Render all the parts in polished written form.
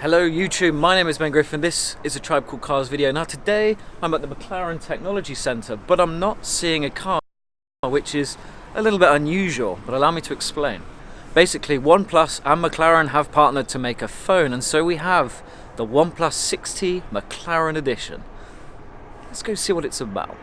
Hello YouTube, my name is Ben Griffin. This is a Tribe Called Cars video. Now today I'm at the McLaren Technology Centre, but I'm not seeing a car, which is a little bit unusual, but allow me to explain. Basically, OnePlus and McLaren have partnered to make a phone, and so we have the OnePlus 6T McLaren Edition. Let's go see what it's about.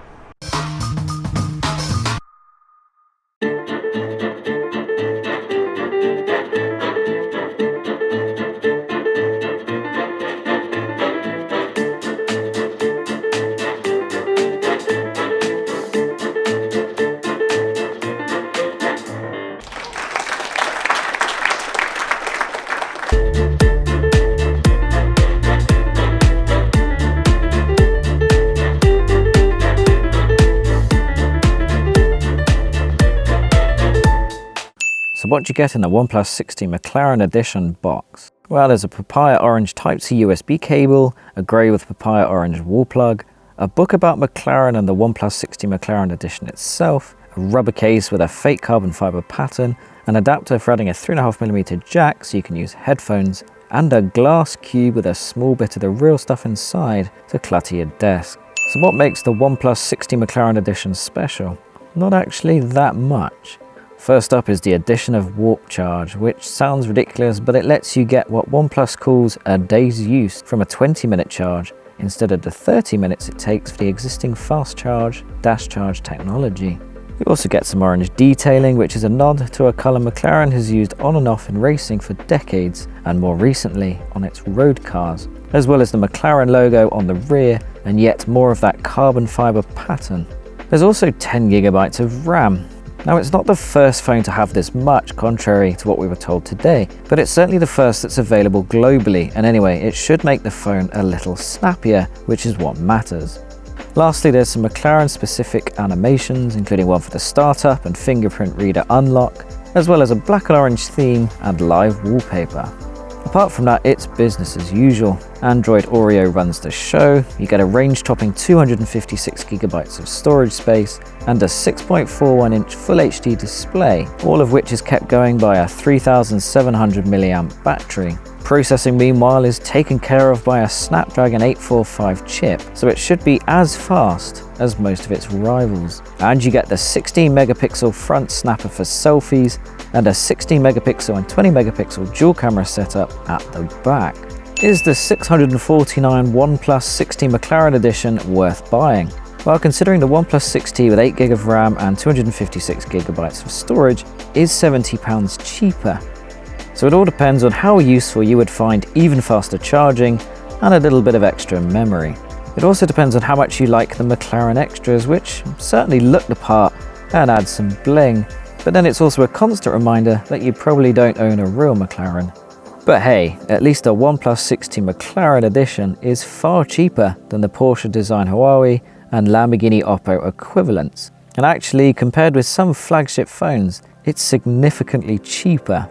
So what do you get in the OnePlus 6T McLaren Edition box? Well, there's a papaya orange Type-C USB cable, a grey with papaya orange wall plug, a book about McLaren and the OnePlus 6T McLaren Edition itself, a rubber case with a fake carbon fibre pattern, an adapter for adding a 3.5mm jack so you can use headphones, and a glass cube with a small bit of the real stuff inside to clutter your desk. So what makes the OnePlus 6T McLaren Edition special? Not actually that much. First up is the addition of warp charge, which sounds ridiculous, but it lets you get what OnePlus calls a day's use from a 20-minute charge instead of the 30 minutes it takes for the existing fast charge, dash charge technology. You also get some orange detailing, which is a nod to a colour McLaren has used on and off in racing for decades, and more recently on its road cars, as well as the McLaren logo on the rear and yet more of that carbon fibre pattern. There's also 10GB of RAM. Now, it's not the first phone to have this much, contrary to what we were told today, but it's certainly the first that's available globally, and anyway, it should make the phone a little snappier, which is what matters. Lastly, there's some McLaren-specific animations, including one for the startup and fingerprint reader unlock, as well as a black and orange theme and live wallpaper. Apart from that, it's business as usual. Android Oreo runs the show, you get a range-topping 256GB of storage space, and a 6.41-inch Full HD display, all of which is kept going by a 3700 mAh battery. Processing, meanwhile, is taken care of by a SnapDragon 845 chip, so it should be as fast as most of its rivals. And you get the 16-megapixel front snapper for selfies, and a 16-megapixel and 20-megapixel dual camera setup at the back. Is the $649 OnePlus 6T McLaren Edition worth buying? Well, considering the OnePlus 6T with 8GB of RAM and 256GB of storage is £70 cheaper. So it all depends on how useful you would find even faster charging and a little bit of extra memory. It also depends on how much you like the McLaren extras, which certainly look the part and add some bling, but then it's also a constant reminder that you probably don't own a real McLaren. But hey, at least a OnePlus 6T McLaren Edition is far cheaper than the Porsche Design Huawei and Lamborghini Oppo equivalents. And actually, compared with some flagship phones, it's significantly cheaper.